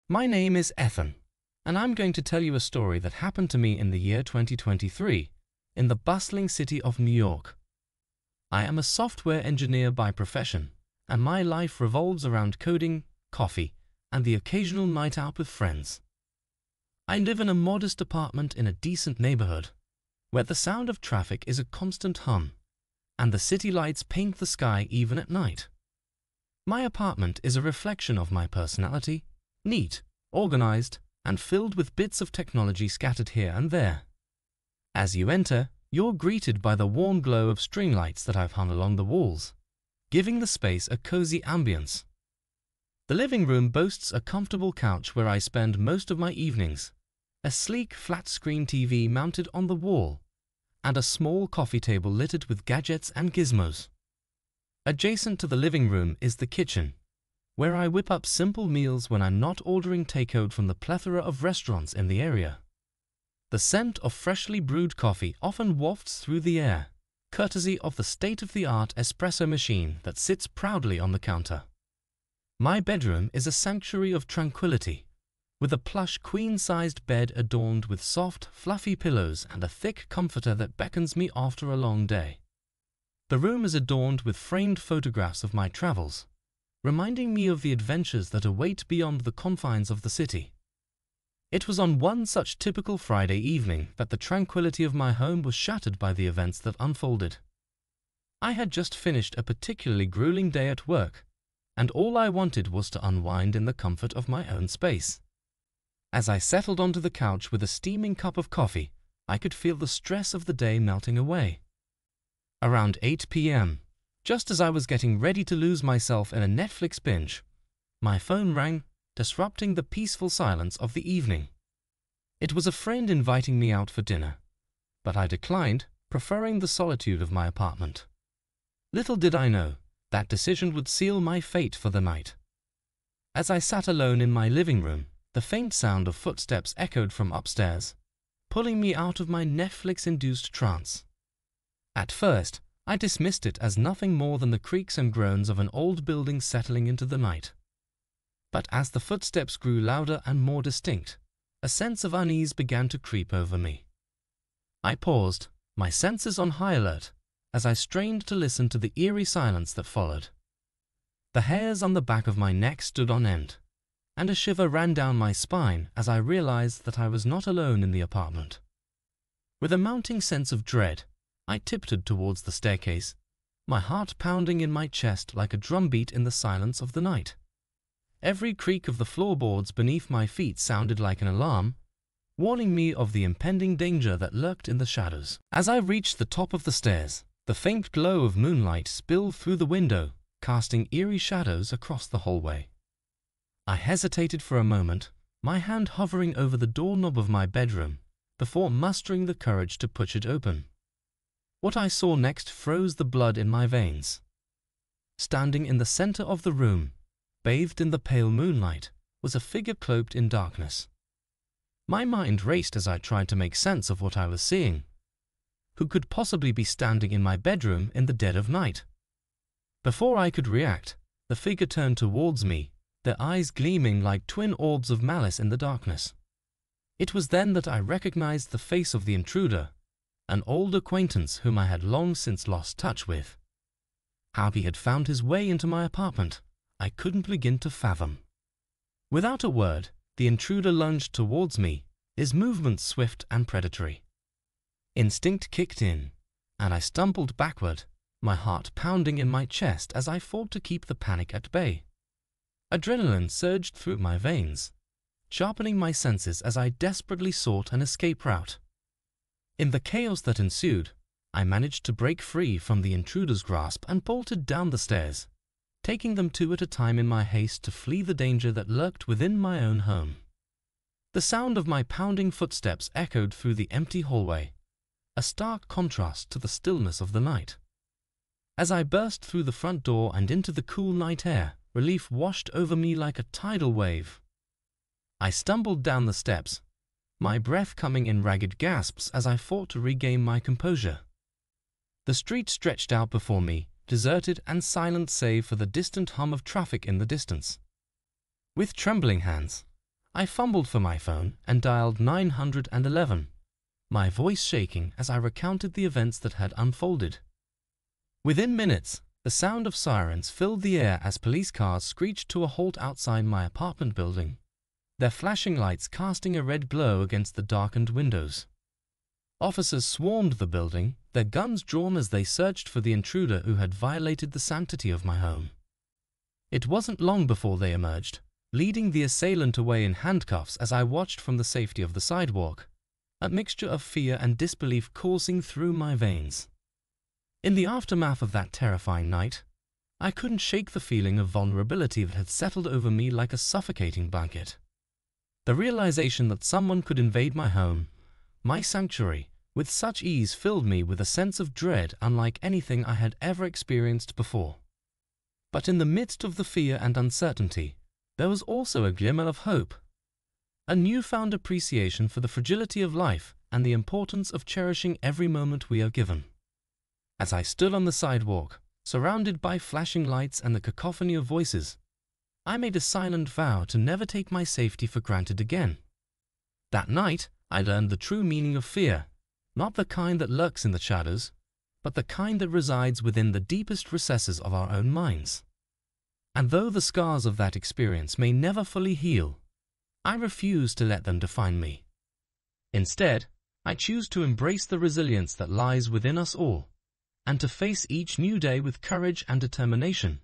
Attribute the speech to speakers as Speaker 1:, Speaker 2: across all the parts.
Speaker 1: My name is Ethan, and I'm going to tell you a story that happened to me in the year 2023 in the bustling city of New York. I am a software engineer by profession, and my life revolves around coding, coffee, and the occasional night out with friends. I live in a modest apartment in a decent neighborhood, where the sound of traffic is a constant hum, and the city lights paint the sky even at night. My apartment is a reflection of my personality, neat, organized, and filled with bits of technology scattered here and there. As you enter, you're greeted by the warm glow of string lights that I've hung along the walls, giving the space a cozy ambience. The living room boasts a comfortable couch where I spend most of my evenings, a sleek flat-screen TV mounted on the wall, and a small coffee table littered with gadgets and gizmos. Adjacent to the living room is the kitchen, where I whip up simple meals when I'm not ordering takeout from the plethora of restaurants in the area. The scent of freshly brewed coffee often wafts through the air, courtesy of the state-of-the-art espresso machine that sits proudly on the counter. My bedroom is a sanctuary of tranquility, with a plush queen-sized bed adorned with soft, fluffy pillows and a thick comforter that beckons me after a long day. The room is adorned with framed photographs of my travels, reminding me of the adventures that await beyond the confines of the city. It was on one such typical Friday evening that the tranquility of my home was shattered by the events that unfolded. I had just finished a particularly grueling day at work, and all I wanted was to unwind in the comfort of my own space. As I settled onto the couch with a steaming cup of coffee, I could feel the stress of the day melting away. Around 8 p.m., just as I was getting ready to lose myself in a Netflix binge, my phone rang, disrupting the peaceful silence of the evening. It was a friend inviting me out for dinner, but I declined, preferring the solitude of my apartment. Little did I know, that decision would seal my fate for the night. As I sat alone in my living room, the faint sound of footsteps echoed from upstairs, pulling me out of my Netflix-induced trance. At first, I dismissed it as nothing more than the creaks and groans of an old building settling into the night. But as the footsteps grew louder and more distinct, a sense of unease began to creep over me. I paused, my senses on high alert, as I strained to listen to the eerie silence that followed. The hairs on the back of my neck stood on end, and a shiver ran down my spine as I realized that I was not alone in the apartment. With a mounting sense of dread, I tiptoed towards the staircase, my heart pounding in my chest like a drumbeat in the silence of the night. Every creak of the floorboards beneath my feet sounded like an alarm, warning me of the impending danger that lurked in the shadows. As I reached the top of the stairs, the faint glow of moonlight spilled through the window, casting eerie shadows across the hallway. I hesitated for a moment, my hand hovering over the doorknob of my bedroom, before mustering the courage to push it open. What I saw next froze the blood in my veins. Standing in the center of the room, bathed in the pale moonlight, was a figure cloaked in darkness. My mind raced as I tried to make sense of what I was seeing. Who could possibly be standing in my bedroom in the dead of night? Before I could react, the figure turned towards me, their eyes gleaming like twin orbs of malice in the darkness. It was then that I recognized the face of the intruder, an old acquaintance whom I had long since lost touch with. How he had found his way into my apartment, I couldn't begin to fathom. Without a word, the intruder lunged towards me, his movements swift and predatory. Instinct kicked in, and I stumbled backward, my heart pounding in my chest as I fought to keep the panic at bay. Adrenaline surged through my veins, sharpening my senses as I desperately sought an escape route. In the chaos that ensued, I managed to break free from the intruder's grasp and bolted down the stairs, taking them two at a time in my haste to flee the danger that lurked within my own home. The sound of my pounding footsteps echoed through the empty hallway, a stark contrast to the stillness of the night. As I burst through the front door and into the cool night air, relief washed over me like a tidal wave. I stumbled down the steps, my breath coming in ragged gasps as I fought to regain my composure. The street stretched out before me, deserted and silent save for the distant hum of traffic in the distance. With trembling hands, I fumbled for my phone and dialed 911, my voice shaking as I recounted the events that had unfolded. Within minutes, the sound of sirens filled the air as police cars screeched to a halt outside my apartment building, their flashing lights casting a red glow against the darkened windows. Officers swarmed the building, their guns drawn as they searched for the intruder who had violated the sanctity of my home. It wasn't long before they emerged, leading the assailant away in handcuffs as I watched from the safety of the sidewalk, a mixture of fear and disbelief coursing through my veins. In the aftermath of that terrifying night, I couldn't shake the feeling of vulnerability that had settled over me like a suffocating blanket. The realization that someone could invade my home, my sanctuary, with such ease filled me with a sense of dread unlike anything I had ever experienced before. But in the midst of the fear and uncertainty, there was also a glimmer of hope, a newfound appreciation for the fragility of life and the importance of cherishing every moment we are given. As I stood on the sidewalk, surrounded by flashing lights and the cacophony of voices, I made a silent vow to never take my safety for granted again. That night, I learned the true meaning of fear, not the kind that lurks in the shadows, but the kind that resides within the deepest recesses of our own minds. And though the scars of that experience may never fully heal, I refuse to let them define me. Instead, I choose to embrace the resilience that lies within us all, and to face each new day with courage and determination,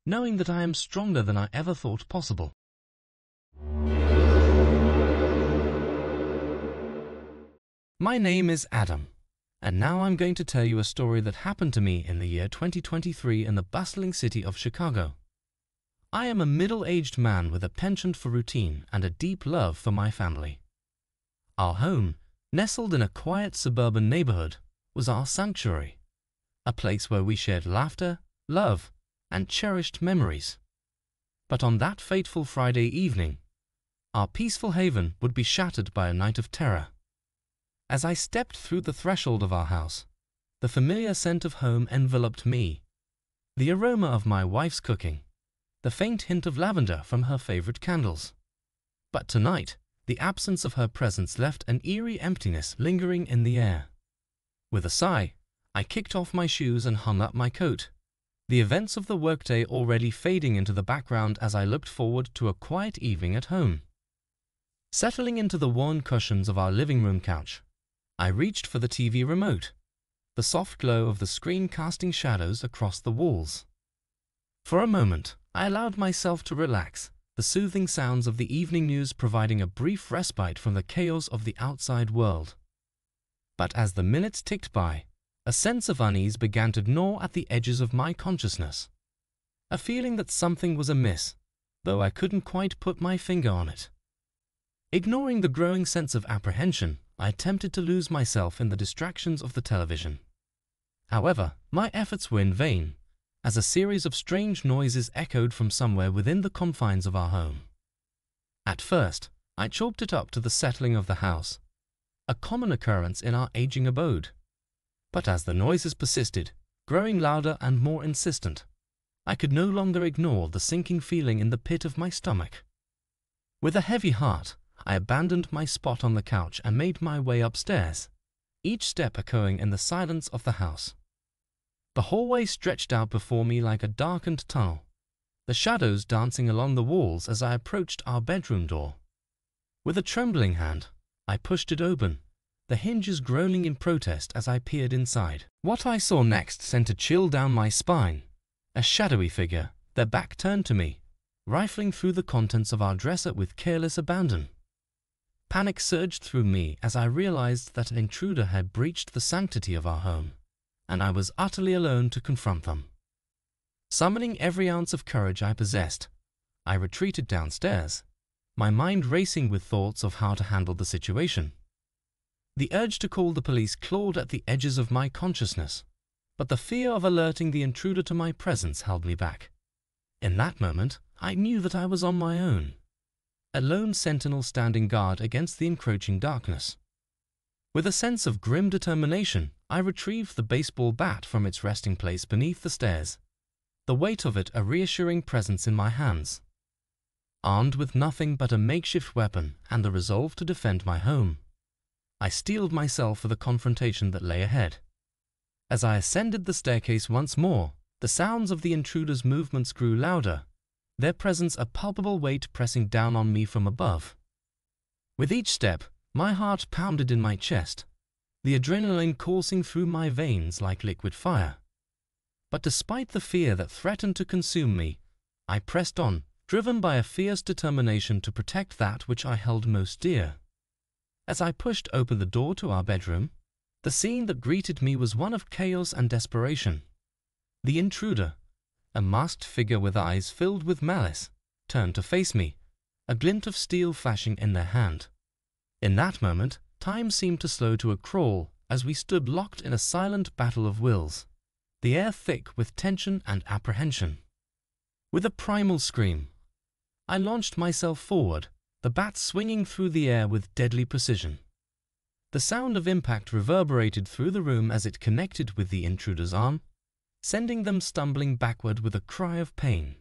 Speaker 1: knowing that I am stronger than I ever thought possible. My name is Adam, and now I'm going to tell you a story that happened to me in the year 2023 in the bustling city of Chicago. I am a middle-aged man with a penchant for routine and a deep love for my family. Our home, nestled in a quiet suburban neighborhood, was our sanctuary, a place where we shared laughter, love, and cherished memories. But on that fateful Friday evening, our peaceful haven would be shattered by a night of terror. As I stepped through the threshold of our house, the familiar scent of home enveloped me, the aroma of my wife's cooking, the faint hint of lavender from her favorite candles. But tonight, the absence of her presence left an eerie emptiness lingering in the air. With a sigh, I kicked off my shoes and hung up my coat, the events of the workday already fading into the background as I looked forward to a quiet evening at home. Settling into the worn cushions of our living room couch, I reached for the TV remote, the soft glow of the screen casting shadows across the walls. For a moment, I allowed myself to relax, the soothing sounds of the evening news providing a brief respite from the chaos of the outside world. But as the minutes ticked by, a sense of unease began to gnaw at the edges of my consciousness. A feeling that something was amiss, though I couldn't quite put my finger on it. Ignoring the growing sense of apprehension, I attempted to lose myself in the distractions of the television. However, my efforts were in vain, as a series of strange noises echoed from somewhere within the confines of our home. At first, I chalked it up to the settling of the house, a common occurrence in our aging abode. But as the noises persisted, growing louder and more insistent, I could no longer ignore the sinking feeling in the pit of my stomach. With a heavy heart, I abandoned my spot on the couch and made my way upstairs, each step echoing in the silence of the house. The hallway stretched out before me like a darkened tunnel, the shadows dancing along the walls as I approached our bedroom door. With a trembling hand, I pushed it open, the hinges groaning in protest as I peered inside. What I saw next sent a chill down my spine, a shadowy figure, their back turned to me, rifling through the contents of our dresser with careless abandon. Panic surged through me as I realized that an intruder had breached the sanctity of our home, and I was utterly alone to confront them. Summoning every ounce of courage I possessed, I retreated downstairs, my mind racing with thoughts of how to handle the situation. The urge to call the police clawed at the edges of my consciousness, but the fear of alerting the intruder to my presence held me back. In that moment, I knew that I was on my own, a lone sentinel standing guard against the encroaching darkness. With a sense of grim determination, I retrieved the baseball bat from its resting place beneath the stairs, the weight of it a reassuring presence in my hands. Armed with nothing but a makeshift weapon and the resolve to defend my home, I steeled myself for the confrontation that lay ahead. As I ascended the staircase once more, the sounds of the intruder's movements grew louder, their presence a palpable weight pressing down on me from above. With each step, my heart pounded in my chest, the adrenaline coursing through my veins like liquid fire. But despite the fear that threatened to consume me, I pressed on, driven by a fierce determination to protect that which I held most dear. As I pushed open the door to our bedroom, the scene that greeted me was one of chaos and desperation. The intruder, a masked figure with eyes filled with malice, turned to face me, a glint of steel flashing in their hand. In that moment, time seemed to slow to a crawl as we stood locked in a silent battle of wills, the air thick with tension and apprehension. With a primal scream, I launched myself forward, the bat swinging through the air with deadly precision. The sound of impact reverberated through the room as it connected with the intruder's arm, sending them stumbling backward with a cry of pain.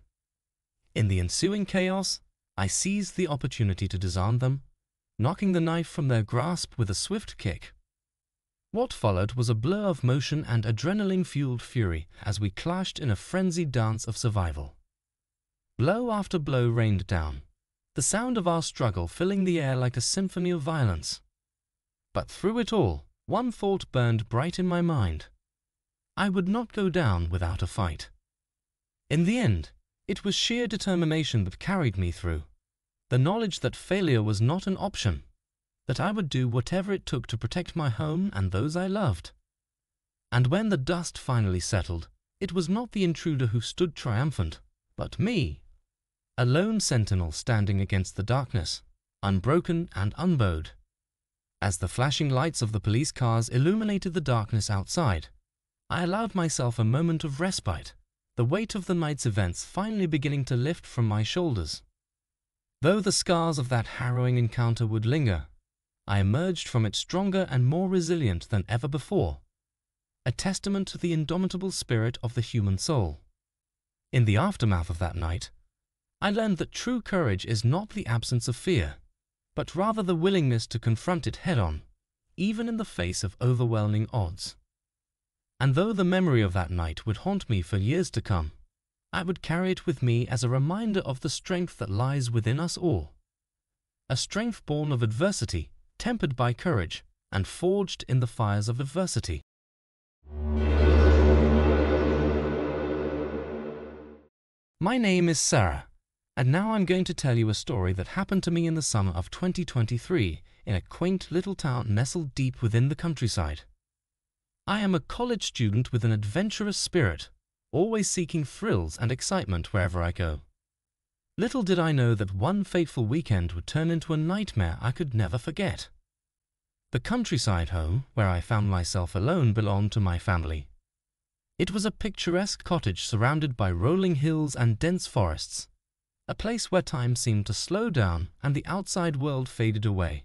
Speaker 1: In the ensuing chaos, I seized the opportunity to disarm them, knocking the knife from their grasp with a swift kick. What followed was a blur of motion and adrenaline-fueled fury as we clashed in a frenzied dance of survival. Blow after blow rained down, the sound of our struggle filling the air like a symphony of violence. But through it all, one thought burned bright in my mind. I would not go down without a fight. In the end, it was sheer determination that carried me through, the knowledge that failure was not an option, that I would do whatever it took to protect my home and those I loved. And when the dust finally settled, it was not the intruder who stood triumphant, but me, a lone sentinel standing against the darkness, unbroken and unbowed. As the flashing lights of the police cars illuminated the darkness outside, I allowed myself a moment of respite, the weight of the night's events finally beginning to lift from my shoulders. Though the scars of that harrowing encounter would linger, I emerged from it stronger and more resilient than ever before, a testament to the indomitable spirit of the human soul. In the aftermath of that night, I learned that true courage is not the absence of fear, but rather the willingness to confront it head-on, even in the face of overwhelming odds. And though the memory of that night would haunt me for years to come, I would carry it with me as a reminder of the strength that lies within us all. A strength born of adversity, tempered by courage, and forged in the fires of adversity. My name is Sarah, and now I'm going to tell you a story that happened to me in the summer of 2023 in a quaint little town nestled deep within the countryside. I am a college student with an adventurous spirit, always seeking thrills and excitement wherever I go. Little did I know that one fateful weekend would turn into a nightmare I could never forget. The countryside home, where I found myself alone, belonged to my family. It was a picturesque cottage surrounded by rolling hills and dense forests, a place where time seemed to slow down and the outside world faded away.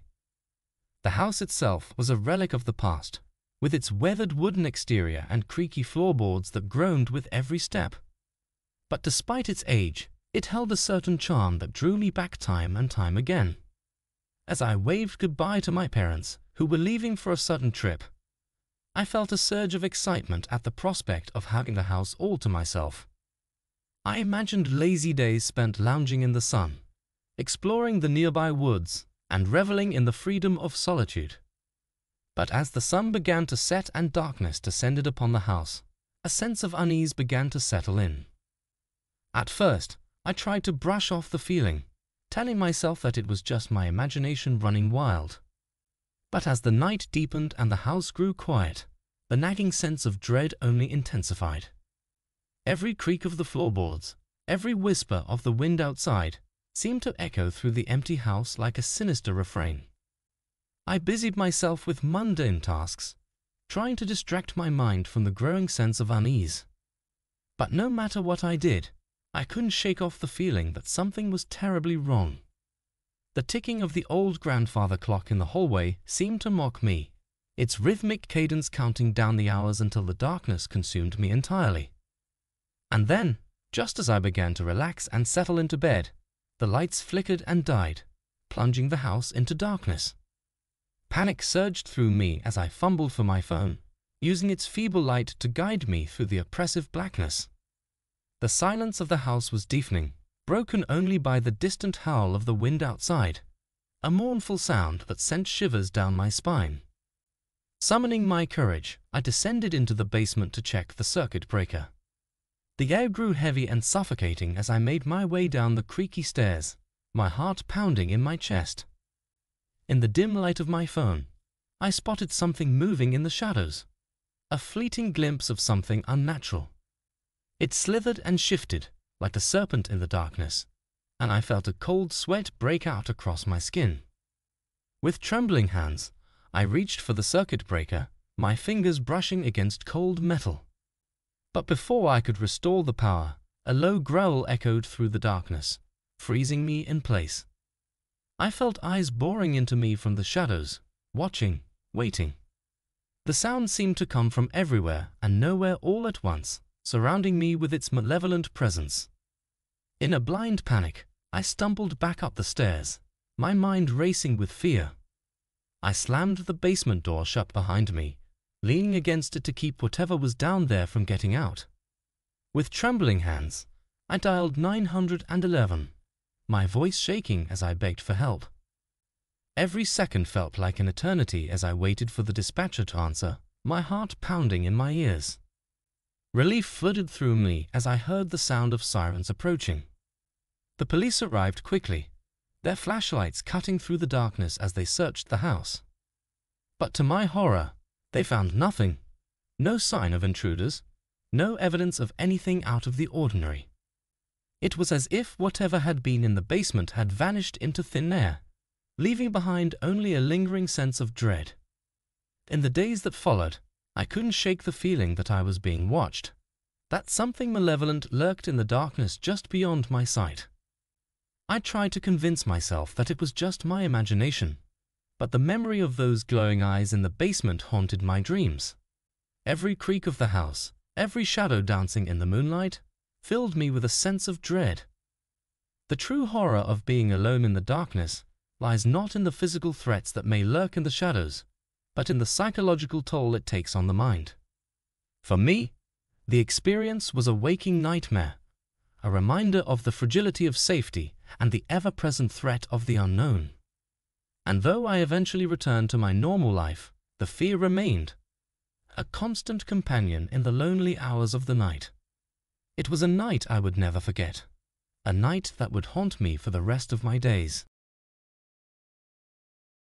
Speaker 1: The house itself was a relic of the past, with its weathered wooden exterior and creaky floorboards that groaned with every step. But despite its age, it held a certain charm that drew me back time and time again. As I waved goodbye to my parents, who were leaving for a sudden trip, I felt a surge of excitement at the prospect of having the house all to myself. I imagined lazy days spent lounging in the sun, exploring the nearby woods, and reveling in the freedom of solitude. But as the sun began to set and darkness descended upon the house, a sense of unease began to settle in. At first, I tried to brush off the feeling, telling myself that it was just my imagination running wild. But as the night deepened and the house grew quiet, the nagging sense of dread only intensified. Every creak of the floorboards, every whisper of the wind outside, seemed to echo through the empty house like a sinister refrain. I busied myself with mundane tasks, trying to distract my mind from the growing sense of unease. But no matter what I did, I couldn't shake off the feeling that something was terribly wrong. The ticking of the old grandfather clock in the hallway seemed to mock me, its rhythmic cadence counting down the hours until the darkness consumed me entirely. And then, just as I began to relax and settle into bed, The lights flickered and died, plunging the house into darkness. Panic surged through me as I fumbled for my phone, using its feeble light to guide me through the oppressive blackness. The silence of the house was deafening, broken only by the distant howl of the wind outside, a mournful sound that sent shivers down my spine. Summoning my courage, I descended into the basement to check the circuit breaker. The air grew heavy and suffocating as I made my way down the creaky stairs, my heart pounding in my chest. In the dim light of my phone, I spotted something moving in the shadows, a fleeting glimpse of something unnatural. It slithered and shifted like a serpent in the darkness, and I felt a cold sweat break out across my skin. With trembling hands, I reached for the circuit breaker, my fingers brushing against cold metal. But before I could restore the power, a low growl echoed through the darkness, freezing me in place. I felt eyes boring into me from the shadows, watching, waiting. The sound seemed to come from everywhere and nowhere all at once, surrounding me with its malevolent presence. In a blind panic, I stumbled back up the stairs, my mind racing with fear. I slammed the basement door shut behind me, leaning against it to keep whatever was down there from getting out. With trembling hands, I dialed 911, my voice shaking as I begged for help. Every second felt like an eternity as I waited for the dispatcher to answer, my heart pounding in my ears. Relief flooded through me as I heard the sound of sirens approaching. The police arrived quickly, their flashlights cutting through the darkness as they searched the house. But to my horror, they found nothing, no sign of intruders, no evidence of anything out of the ordinary. It was as if whatever had been in the basement had vanished into thin air, leaving behind only a lingering sense of dread. In the days that followed, I couldn't shake the feeling that I was being watched, that something malevolent lurked in the darkness just beyond my sight. I tried to convince myself that it was just my imagination, but the memory of those glowing eyes in the basement haunted my dreams. Every creak of the house, every shadow dancing in the moonlight, filled me with a sense of dread. The true horror of being alone in the darkness lies not in the physical threats that may lurk in the shadows, but in the psychological toll it takes on the mind. For me, the experience was a waking nightmare, a reminder of the fragility of safety and the ever-present threat of the unknown. And though I eventually returned to my normal life, the fear remained, a constant companion in the lonely hours of the night. It was a night I would never forget, a night that would haunt me for the rest of my days.